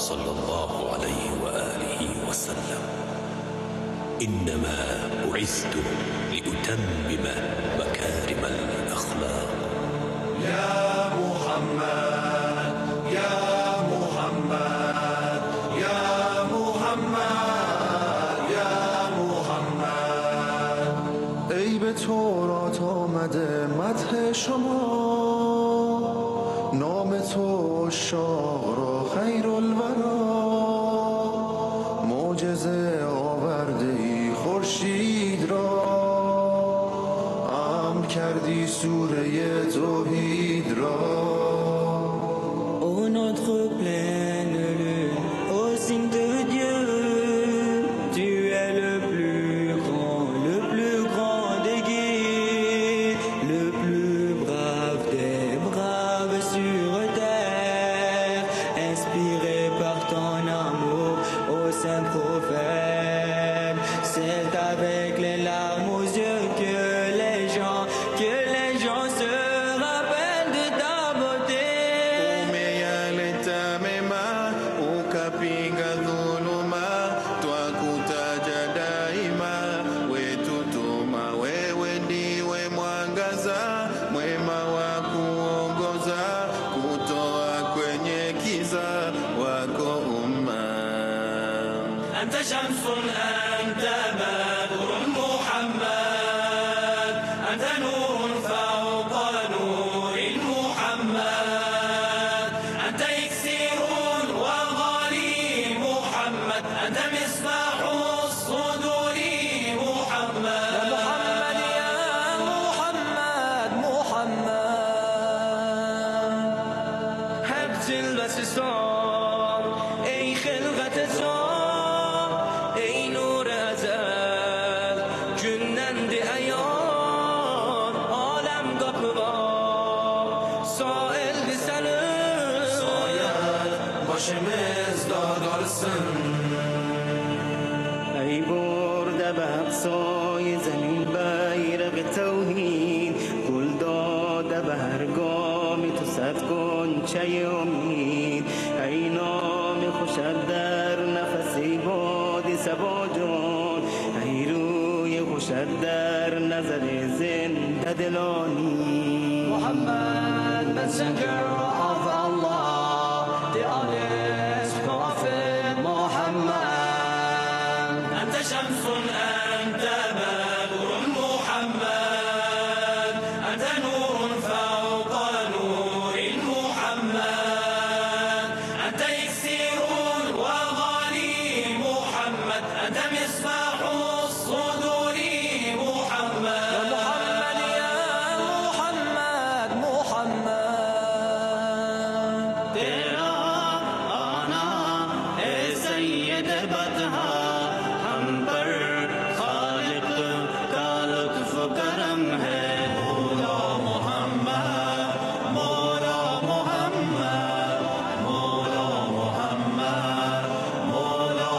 صلى الله عليه وآله وسلم: إنما بعثت لأتمم مكارم الأخلاق. يا محمد يا محمد يا محمد يا محمد. ای به تورات آمده مدح شما، نام تو عشاق را خیر الورا. معجزه آورده ای خورشید را، امر کردی سوره توحید را. Ô notre pleine lune, ô signe de Dieu, tu es le plus grand des guides, le plus brave des braves sur terre, inspiré par ton amour, ô saint prophète. C'est avec les larmes aux yeux que les gens se rappellent de ta beauté. Umeyaleta mema ukapinga dhuluma, twakutaja daima, wetutuma wewe ndiwe mwangaza mwema wa kuongoza, kutoa kwenye kiza wako umma. Anta shamsun anta badrun Muhammad, anta nurun fawqa nurin Muhammad, anta iksirun wa ghali Muhammad, anta misbahu as-suduri Muhammad. يا محمد حق جلوت سام، ای خلقت جان، ای نور ازل، جنند ایان، عالم گپوار، سائل بسنم Soyad başımız dağdarsın. ای برده به اقصای زمین بیرق توحید، گل داده به هر گام تو صد غنچه امید. ای نام خوشت در نفسی باد صبا جان، ای روی خوشت در نظر زنده دلانی. Muhammad, messenger of Allah, the honest prophet Muhammad. أنت شمس أنت بدر محمد، أنت نور فوق نور محمد، أنت إكسير وغالي محمد، أنت مصباح الصدور محمد. يا محمد तेरा आना है सैयद बदहा, हम पर खालिक का लुत्फ करम है। मौला मोहम्मद मौला मोहम्मद मौला मोहम्मद मौला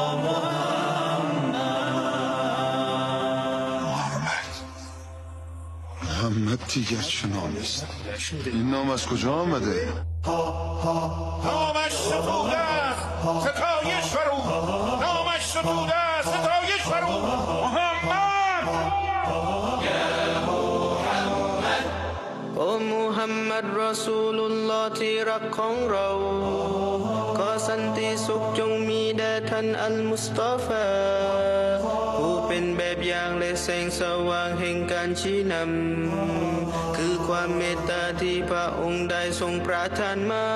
محمد دیگر چه نامی است؟ این نام از کجا آمده؟ نامش ستوده است ستایش بر او، نامش ستوده است ستایش بر او. محمد O Muhammad Rasulullah ที่รักของเราขอสันติสุขจงมีแด่ท่านอัลมุสตอฟา ผู้เป็นแบบอย่างและแสงสว่างแห่งการชี้นำ คือความเมตตาที่พระองค์ได้ทรงประทานมา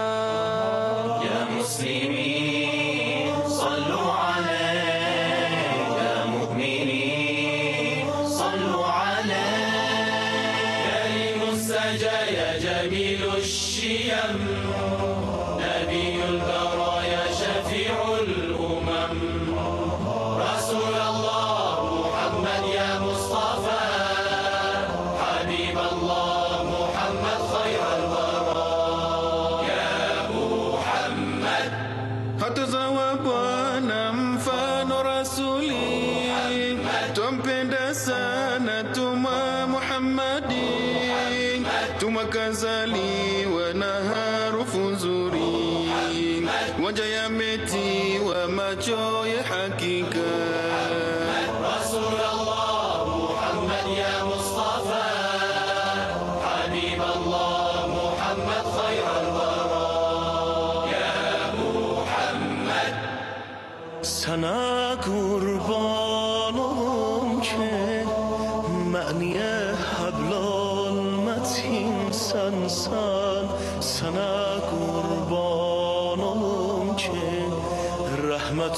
يا مسلمين صلوا عليه، يا مؤمنين صلوا عليه. كريم السجى يا جميل الشيم، نبي البرايا شفيع الأمم. رسول الله محمد يا مصطفى، حبيب الله محمد خير الورى. يا محمد hatuzawa Bwana mfano rasuli, twampenda sana tuma Muhammadi, tumakazaliwa na harufu nzuri, wanja ya meti جای حقیقت. رسول الله محمد یا مصطفى حبیب الله محمد خیر الورى یا محمد. سنا قربانم که معنی حبل المتین سنسان. سنا قربانم که رحمت